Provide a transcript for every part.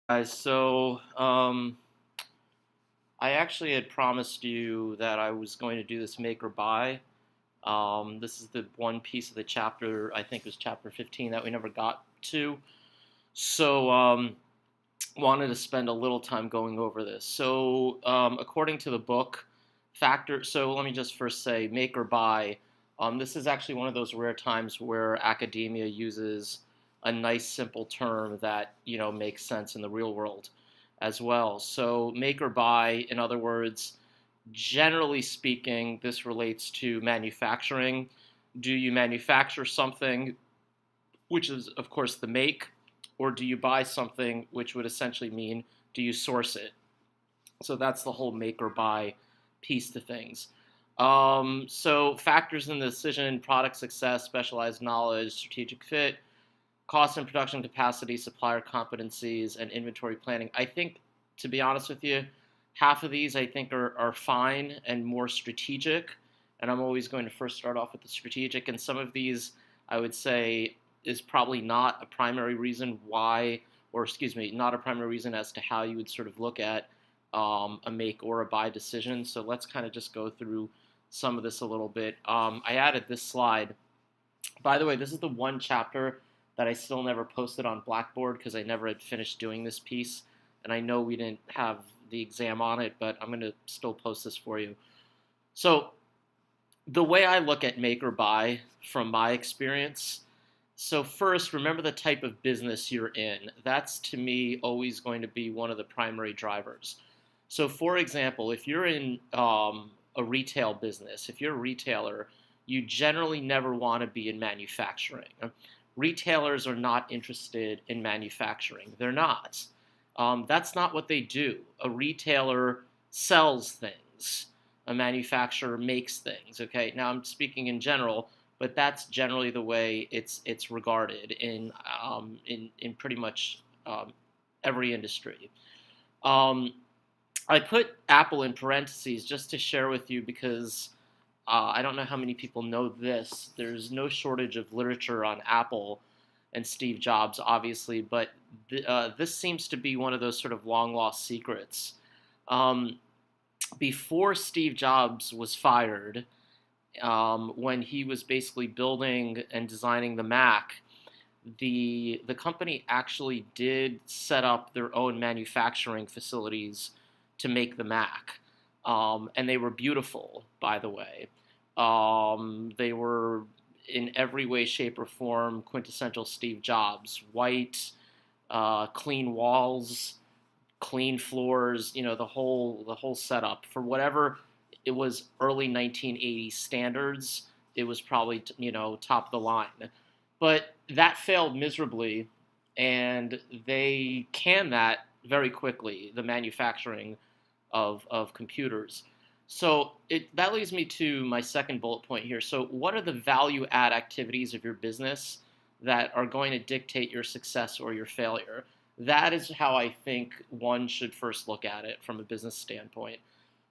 Guys, I actually had promised you that I was going to do this make or buy. This is the one piece of the chapter, I think it was chapter 15, that we never got to. So, wanted to spend a little time going over this. According to the book, so let me just first say make or buy. This is actually one of those rare times where academia uses a nice simple term that makes sense in the real world as well. So make or buy, in other words, generally speaking, this relates to manufacturing. Do you manufacture something, which is of course the make, or do you buy something, which would essentially mean do you source it? So that's the whole make or buy piece to things. So factors in the decision: product success, specialized knowledge, strategic fit, cost and production capacity, supplier competencies, and inventory planning. I think, to be honest with you, half of these I think are fine and more strategic. And I'm always going to first start off with the strategic. And some of these I would say is probably not a primary reason why, or excuse me, not a primary reason as to how you would sort of look at a make or a buy decision. So let's kind of just go through some of this a little bit. I added this slide. By the way, this is the one chapter that I still never posted on Blackboard because I never had finished doing this piece. And I know we didn't have the exam on it, but I'm going to still post this for you. So the way I look at make or buy from my experience, so first, remember the type of business you're in. That's, to me, always going to be one of the primary drivers. So for example, if you're in a retail business, if you're a retailer, you generally never want to be in manufacturing. Retailers are not interested in manufacturing. They're not. That's not what they do. A retailer sells things. A manufacturer makes things. Okay. Now I'm speaking in general, but that's generally the way it's regarded in pretty much every industry. Um, I put Apple in parentheses just to share with you because I don't know how many people know this. There's no shortage of literature on Apple and Steve Jobs, obviously, but this seems to be one of those sort of long lost secrets. Um, Before Steve Jobs was fired, when he was basically building and designing the Mac, the company actually did set up their own manufacturing facilities to make the Mac, and they were beautiful, by the way. They were in every way, shape, or form quintessential Steve Jobs: white, clean walls, clean floors, the whole setup. For whatever it was early 1980s standards, it was probably top of the line. But that failed miserably, and they canned that very quickly, the manufacturing of computers. So that leads me to my second bullet point here. So what are the value add activities of your business that are going to dictate your success or your failure? That is how I think one should first look at it from a business standpoint.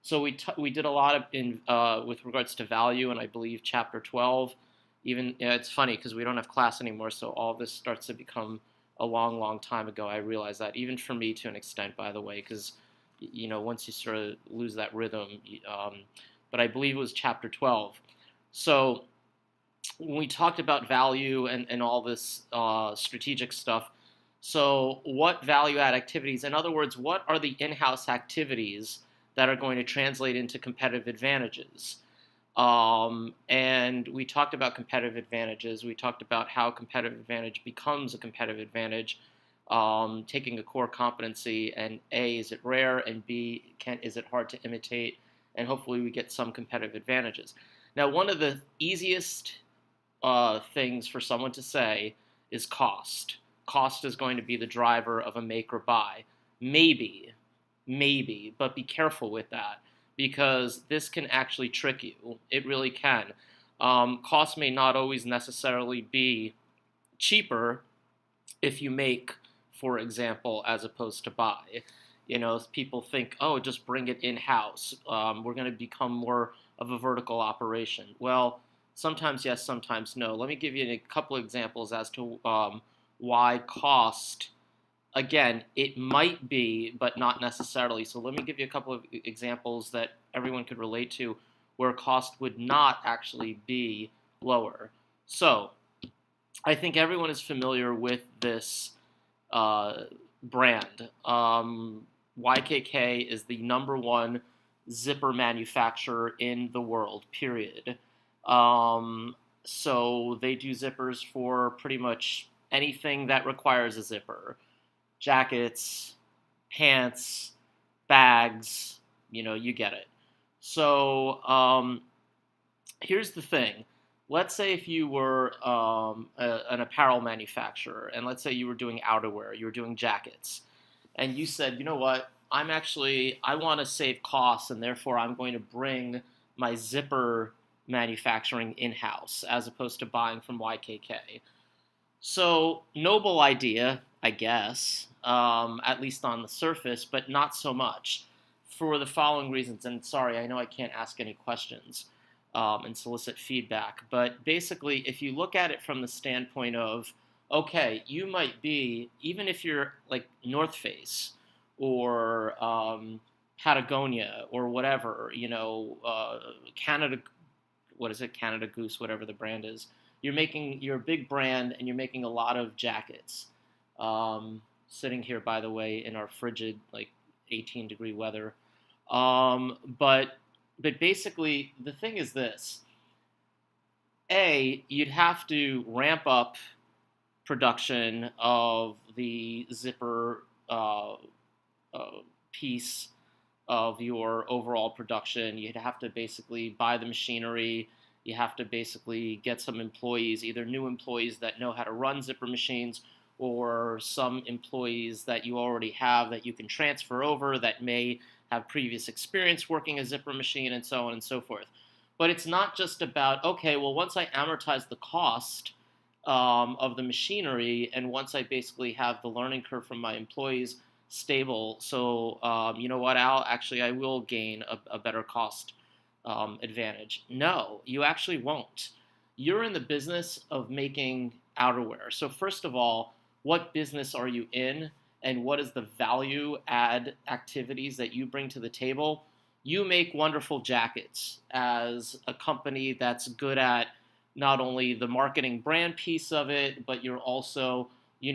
So we did a lot with regards to value, and I believe chapter 12. Even it's funny because we don't have class anymore, so all this starts to become a long, long time ago. I realize that, even for me to an extent, by the way, because once you sort of lose that rhythm. But I believe it was chapter 12. So when we talked about value and all this strategic stuff, so what value add activities, in other words, what are the in-house activities that are going to translate into competitive advantages? And we talked about competitive advantages. We talked about how competitive advantage becomes a competitive advantage, taking a core competency, and A, is it rare, and B, is it hard to imitate, and hopefully we get some competitive advantages. Now, one of the easiest things for someone to say is cost. Cost is going to be the driver of a make or buy. Maybe, but be careful with that because this can actually trick you. It really can. Cost may not always necessarily be cheaper if you make, for example, as opposed to buy. People think, oh, just bring it in-house. We're going to become more of a vertical operation. Well, sometimes yes, sometimes no. Let me give you a couple of examples as to why cost Again, it might be, but not necessarily. So let me give you a couple of examples that everyone could relate to where cost would not actually be lower. So I think everyone is familiar with this brand. YKK is the number one zipper manufacturer in the world, period. So they do zippers for pretty much anything that requires a zipper: jackets, pants, bags, you get it. So here's the thing. Let's say if you were an apparel manufacturer, and let's say you were doing outerwear, you were doing jackets, and you said, you know what, I want to save costs, and therefore I'm going to bring my zipper manufacturing in-house as opposed to buying from YKK. So, noble idea, I guess, at least on the surface, but not so much for the following reasons. And sorry, I know I can't ask any questions and solicit feedback, but basically, if you look at it from the standpoint of, okay, you might be, even if you're like North Face or Patagonia or whatever, Canada, what is it, Canada Goose, whatever the brand is. You're a big brand, and you're making a lot of jackets. Sitting here, by the way, in our frigid, like 18-degree weather. But basically, the thing is this: A, you'd have to ramp up production of the zipper piece of your overall production. You'd have to basically buy the machinery. You have to basically get some employees, either new employees that know how to run zipper machines, or some employees that you already have that you can transfer over that may have previous experience working a zipper machine, and so on and so forth. But it's not just about, okay, well, once I amortize the cost of the machinery, and once I basically have the learning curve from my employees stable, so you know what, Al, actually I will gain a better cost advantage. No, you actually won't. You're in the business of making outerwear. So first of all, what business are you in, and what is the value add activities that you bring to the table? You make wonderful jackets as a company that's good at not only the marketing brand piece of it, but you're also, you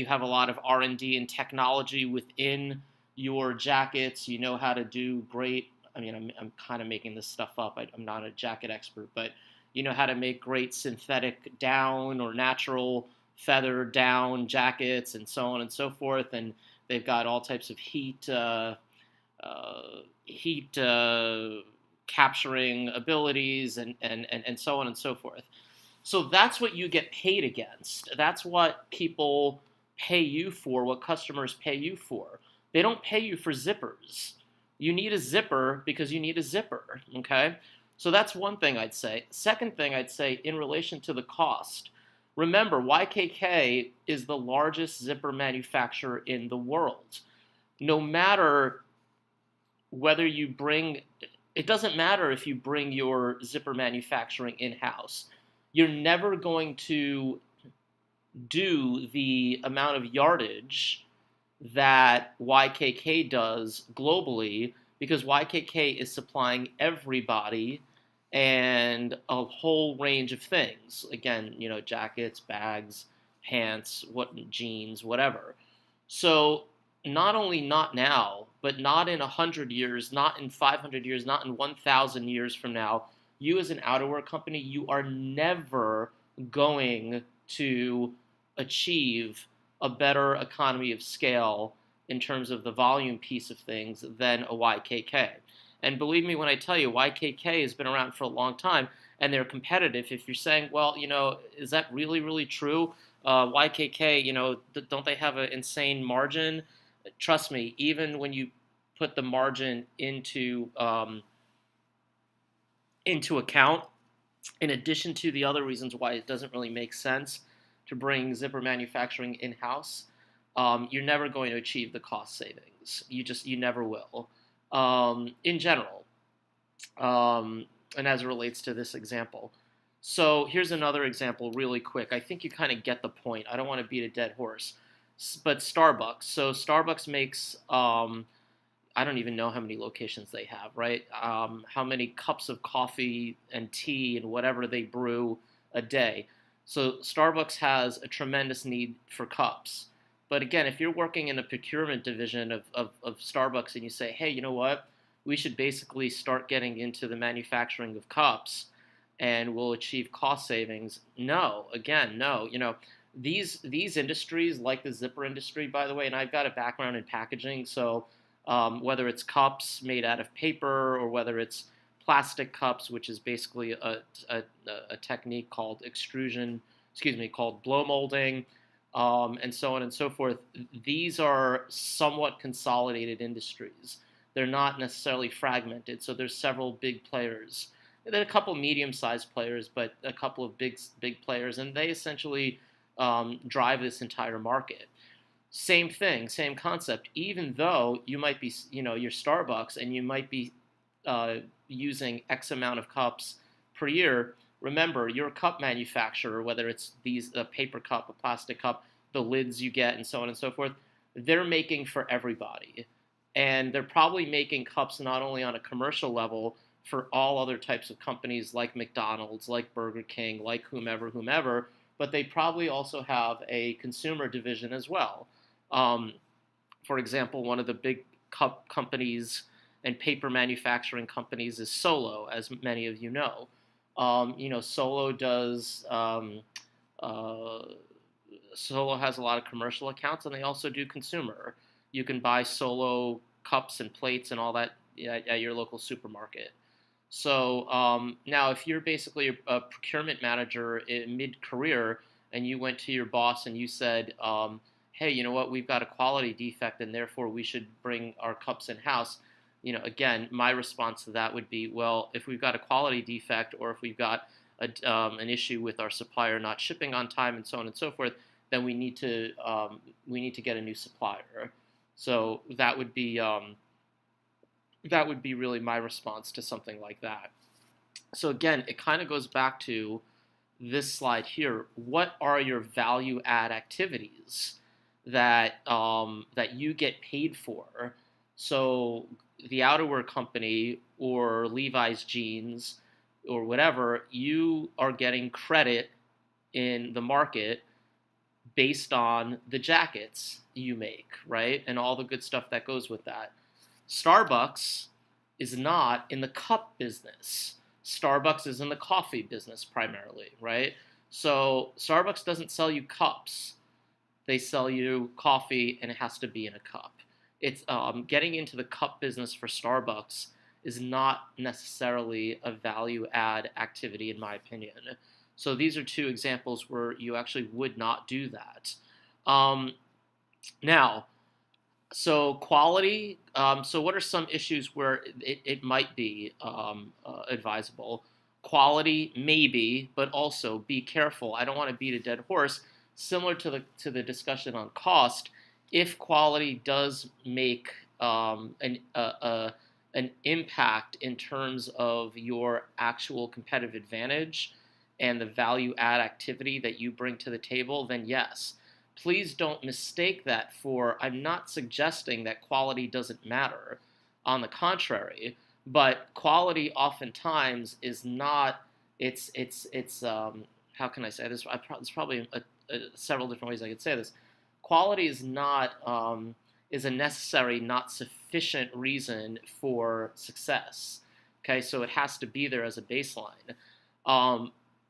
have a lot of R&D and technology within your jackets. You know how to do great. I mean, I'm kind of making this stuff up. I'm not a jacket expert, but you know how to make great synthetic down or natural feather down jackets, and so on and so forth. And they've got all types of heat capturing abilities, and so on and so forth. So that's what you get paid against. That's what people pay you for, what customers pay you for. They don't pay you for zippers. You need a zipper because you need a zipper, okay? So that's one thing I'd say. Second thing I'd say in relation to the cost. Remember, YKK is the largest zipper manufacturer in the world. No matter whether you bring, it doesn't matter if you bring your zipper manufacturing in-house. You're never going to do the amount of yardage that YKK does globally, because YKK is supplying everybody and a whole range of things. Again, jackets, bags, pants, jeans, whatever. So not only not now, but not in 100 years, not in 500 years, not in 1,000 years from now, you as an outerwear company, you are never going to achieve a better economy of scale in terms of the volume piece of things than a YKK. And believe me when I tell you, YKK has been around for a long time, and they're competitive. If you're saying, well, is that really, really true? YKK, don't they have an insane margin? Trust me, even when you put the margin into account, in addition to the other reasons why it doesn't really make sense to bring zipper manufacturing in-house, you're never going to achieve the cost savings. You never will. In general, and as it relates to this example. So here's another example really quick. I think you kind of get the point. I don't want to beat a dead horse. but Starbucks. So Starbucks makes I don't even know how many locations they have, right? How many cups of coffee and tea and whatever they brew a day. So Starbucks has a tremendous need for cups. But again, if you're working in a procurement division of Starbucks and you say, hey, you know what? We should basically start getting into the manufacturing of cups and we'll achieve cost savings. No, again, no. These industries, like the zipper industry, by the way, and I've got a background in packaging, so whether it's cups made out of paper or whether it's plastic cups, which is basically a technique called called blow molding, and so on and so forth. These are somewhat consolidated industries. They're not necessarily fragmented, so there's several big players. There are a couple medium-sized players, but a couple of big players, and they essentially drive this entire market. Same thing, same concept. Even though you might be, your Starbucks, and you might be using X amount of cups per year, remember, you're a cup manufacturer, whether it's a paper cup, a plastic cup, the lids you get, and so on and so forth, they're making for everybody. And they're probably making cups not only on a commercial level for all other types of companies like McDonald's, like Burger King, like whomever, but they probably also have a consumer division as well. Um, for example, one of the big cup companies and paper manufacturing companies is Solo, as many of you know. Solo does. Uh, Solo has a lot of commercial accounts, and they also do consumer. You can buy Solo cups and plates and all that at your local supermarket. So now, if you're basically a procurement manager in mid-career and you went to your boss and you said, hey, you know what, we've got a quality defect and therefore we should bring our cups in-house, again, my response to that would be, well, if we've got a quality defect or if we've got an issue with our supplier not shipping on time and so on and so forth, then we need to get a new supplier. So that would be really my response to something like that. So again, it kind of goes back to this slide here. What are your value add activities that you get paid for? So the outerwear company or Levi's jeans or whatever, you are getting credit in the market based on the jackets you make, right? And all the good stuff that goes with that. Starbucks is not in the cup business. Starbucks is in the coffee business primarily, right? So Starbucks doesn't sell you cups. They sell you coffee, and it has to be in a cup. It's getting into the cup business for Starbucks is not necessarily a value add activity, in my opinion. So these are two examples where you actually would not do that. Now, so quality. So what are some issues where it might be advisable? Quality, maybe, but also be careful. I don't want to beat a dead horse. Similar to the discussion on cost, if quality does make an impact in terms of your actual competitive advantage and the value add activity that you bring to the table, then yes. Please don't mistake that for, I'm not suggesting that quality doesn't matter. On the contrary, but quality oftentimes is not, it's how can I say this? There's probably several different ways I could say this. Quality is not, is a necessary, not sufficient reason for success. Okay, so it has to be there as a baseline.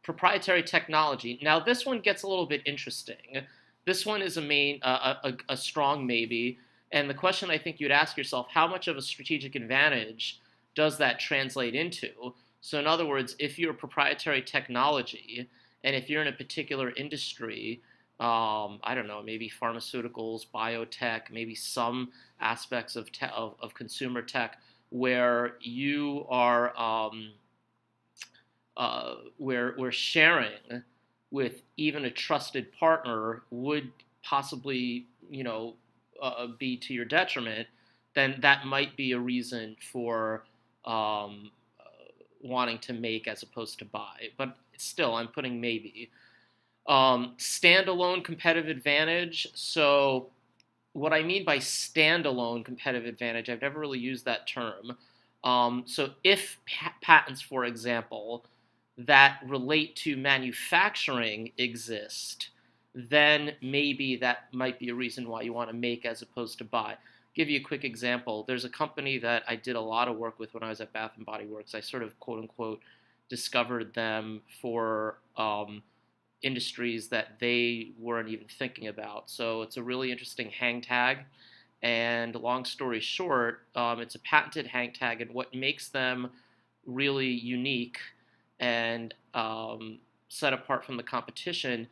Proprietary technology. Now this one gets a little bit interesting. This one is a strong maybe, and the question I think you'd ask yourself, how much of a strategic advantage does that translate into? So in other words, if you're proprietary technology, and if you're in a particular industry, I don't know, maybe pharmaceuticals, biotech, maybe some aspects of consumer tech, where you are, where sharing with even a trusted partner would possibly, be to your detriment, then that might be a reason for wanting to make as opposed to buy. But still, I'm putting maybe. Standalone competitive advantage. So what I mean by standalone competitive advantage, I've never really used that term. So if patents, for example, that relate to manufacturing exist, then maybe that might be a reason why you want to make as opposed to buy. Give you a quick example. There's a company that I did a lot of work with when I was at Bath and Body Works. I sort of quote unquote discovered them for industries that they weren't even thinking about. So it's a really interesting hang tag. And long story short, it's a patented hang tag, and what makes them really unique and set apart from the competition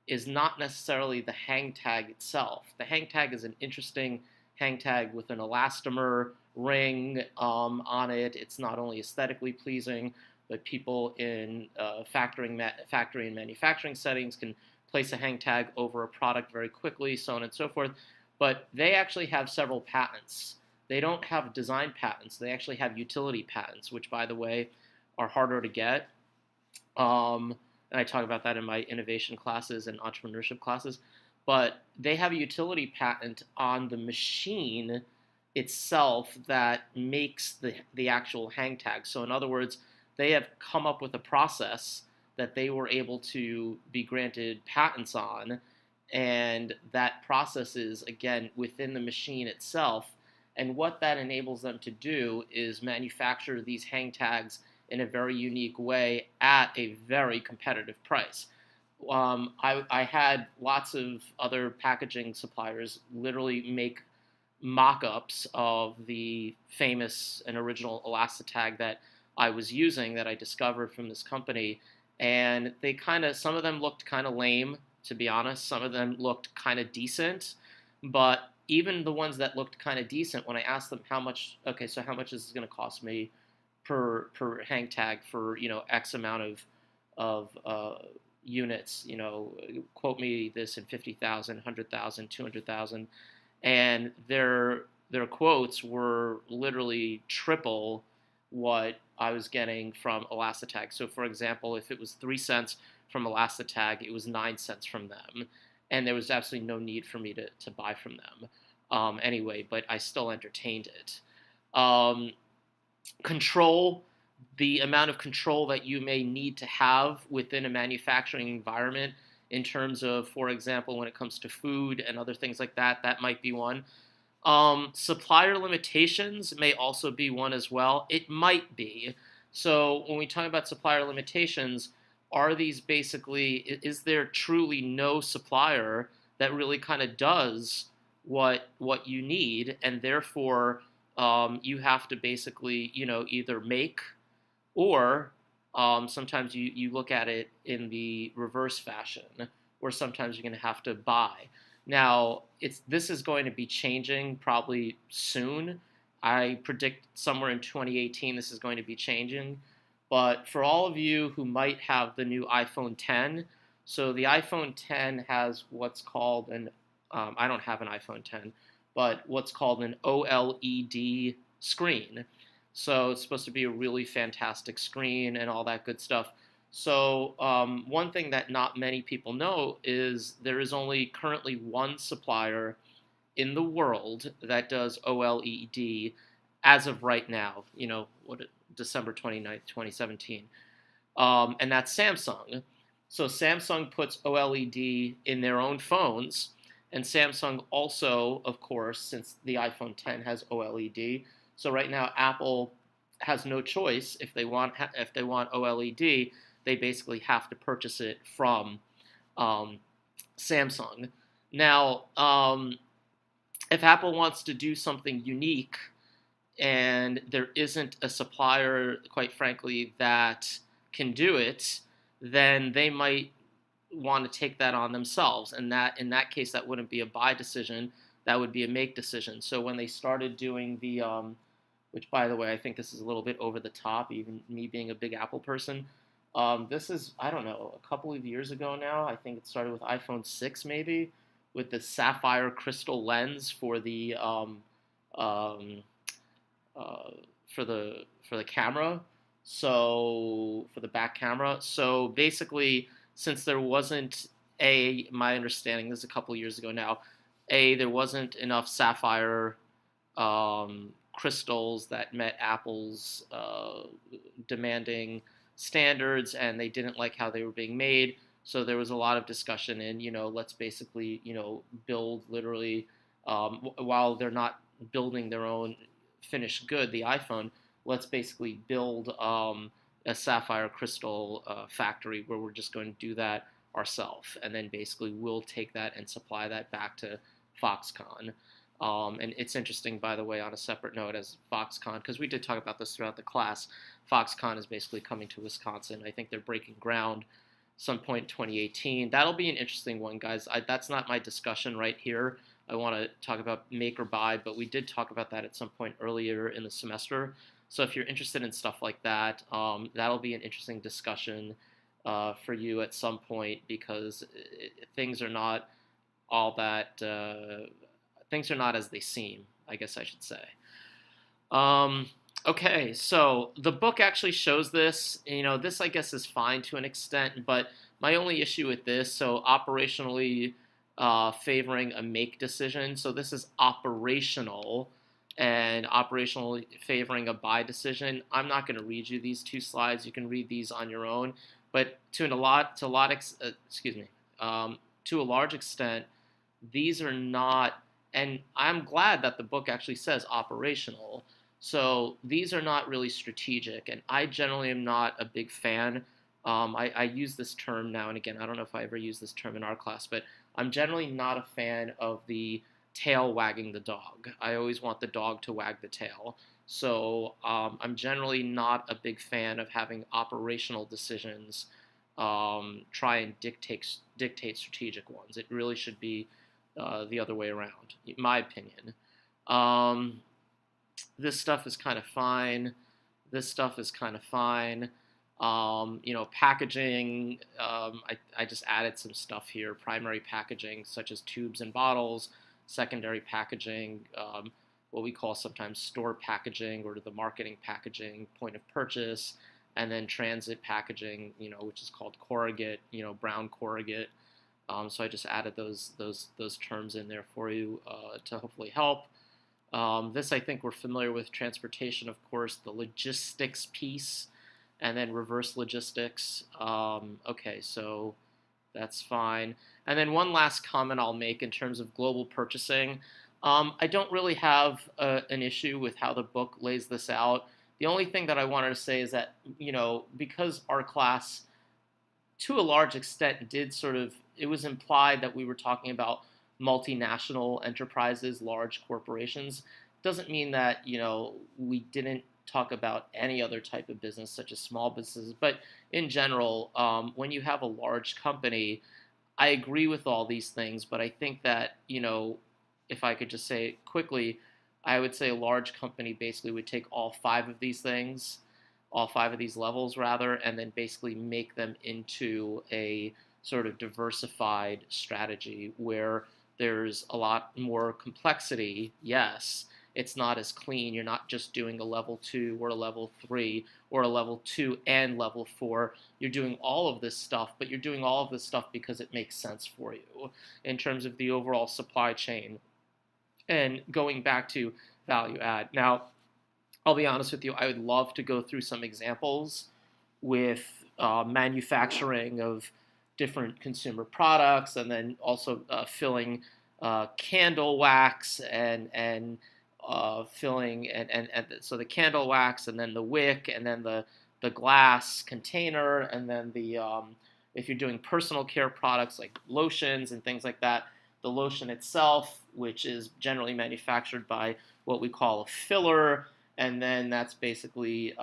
is not necessarily the hang tag itself. The hang tag is an interesting hang tag with an elastomer ring on it. It's not only aesthetically pleasing, but people in factory and manufacturing settings can place a hang tag over a product very quickly, so on and so forth. But they actually have several patents. They don't have design patents. They actually have utility patents, which, by the way, are harder to get. And I talk about that in my innovation classes and entrepreneurship classes. But they have a utility patent on the machine itself that makes the actual hang tag. So in other words, they have come up with a process that they were able to be granted patents on, and that process is, again, within the machine itself. And what that enables them to do is manufacture these hang tags in a very unique way at a very competitive price. I had lots of other packaging suppliers literally make mock-ups of the famous and original Elastigag that I was using, that I discovered from this company, and they some of them looked kind of lame, to be honest. Some of them looked kind of decent, but even the ones that looked kind of decent, when I asked them how much, okay, so how much is this going to cost me per hang tag for X amount of units, quote me this in 50,000, 100,000, 200,000, and their quotes were literally triple what I was getting from Elastigag. So, for example, if it was 3 cents from Elastigag, it was 9 cents from them, and there was absolutely no need for me to buy from them anyway. But I still entertained it. Control, the amount of control that you may need to have within a manufacturing environment in terms of, for example, when it comes to food and other things like that, that might be one. Supplier limitations may also be one as well. It might be. So when we talk about supplier limitations, are these basically, is there truly no supplier that really kind of does what you need, and therefore you have to basically, either make, or sometimes you look at it in the reverse fashion, or sometimes you're going to have to buy. Now, this is going to be changing probably soon. I predict somewhere in 2018 this is going to be changing. But for all of you who might have the new iPhone 10, so the iPhone 10 has what's called I don't have an iPhone 10, but what's called an OLED screen. So it's supposed to be a really fantastic screen and all that good stuff. So one thing that not many people know is there is only currently one supplier in the world that does OLED as of right now, December 29th, 2017. And that's Samsung. So Samsung puts OLED in their own phones, and Samsung also, of course, since the iPhone 10 has OLED, so right now Apple has no choice. If they want OLED, they basically have to purchase it from Samsung. Now, if Apple wants to do something unique and there isn't a supplier, quite frankly, that can do it, then they might want to take that on themselves. And that, in that case, that wouldn't be a buy decision. That would be a make decision. So when they started doing the, which, by the way, I think this is a little bit over the top, even me being a big Apple person. This is, I don't know, a couple of years ago now. I think it started with iPhone 6 maybe, with the sapphire crystal lens for the for the camera. So for the back camera. So basically, since there wasn't my understanding, this is a couple of years ago now, there wasn't enough sapphire crystals that met Apple's demanding standards, and they didn't like how they were being made. So there was a lot of discussion in, let's basically, build literally, while they're not building their own finished good, the iPhone, let's basically build a sapphire crystal factory where we're just going to do that ourselves, and then basically we'll take that and supply that back to Foxconn. And it's interesting, by the way, on a separate note, as Foxconn, because we did talk about this throughout the class, Foxconn is basically coming to Wisconsin. I think they're breaking ground some point in 2018. That'll be an interesting one, guys. That's not my discussion right here. I want to talk about make or buy, but we did talk about that at some point earlier in the semester. So if you're interested in stuff like that, that'll be an interesting discussion for you at some point, because things are not all that, things are not as they seem, I guess I should say. Okay, so the book actually shows this. This I guess is fine to an extent, but my only issue with this, so operationally favoring a make decision. So this is operational, and operationally favoring a buy decision. I'm not going to read you these two slides. You can read these on your own. But to a large extent, these are not, and I'm glad that the book actually says operational. So these are not really strategic, and I generally am not a big fan. I use this term now and again. I don't know if I ever use this term in our class, but I'm generally not a fan of the tail wagging the dog. I always want the dog to wag the tail. So I'm generally not a big fan of having operational decisions try and dictate strategic ones. It really should be the other way around, in my opinion. This stuff is kind of fine. This stuff is kind of fine. Packaging, I just added some stuff here. Primary packaging, such as tubes and bottles. Secondary packaging, what we call sometimes store packaging, or the marketing packaging, point of purchase. And then transit packaging, which is called corrugate, brown corrugate. So I just added those terms in there for you to hopefully help. This, I think we're familiar with. Transportation, of course, the logistics piece, and then reverse logistics. Okay, so that's fine. And then one last comment I'll make in terms of global purchasing. I don't really have an issue with how the book lays this out. The only thing that I wanted to say is that, because our class, to a large extent, it was implied that we were talking about multinational enterprises, large corporations, doesn't mean that, we didn't talk about any other type of business, such as small businesses. But in general, when you have a large company, I agree with all these things, but I think that, if I could just say it quickly, I would say a large company basically would take all five of these things, all five of these levels rather, and then basically make them into a sort of diversified strategy where there's a lot more complexity. Yes, it's not as clean. You're not just doing a level 2 or a level 3 or a level 2 and level 4. You're doing all of this stuff, but you're doing all of this stuff because it makes sense for you in terms of the overall supply chain. And going back to value add. Now, I'll be honest with you, I would love to go through some examples with manufacturing of different consumer products, and then also filling candle wax and filling and so the candle wax, and then the wick, and then the glass container, and then the if you're doing personal care products like lotions and things like that, the lotion itself, which is generally manufactured by what we call a filler, and then that's basically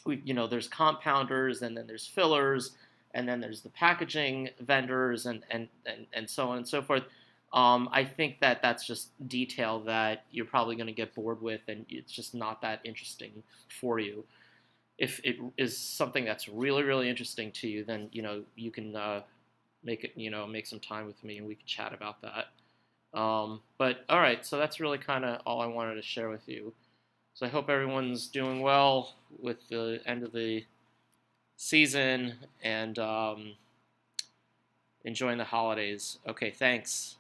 there's compounders, and then there's fillers, and then there's the packaging vendors, and so on and so forth. I think that that's just detail that you're probably going to get bored with, and it's just not that interesting for you. If it is something that's really, really interesting to you, then you can make some time with me, and we can chat about that. But all right, so that's really kind of all I wanted to share with you. So I hope everyone's doing well with the end of the season, and enjoying the holidays. Okay, thanks.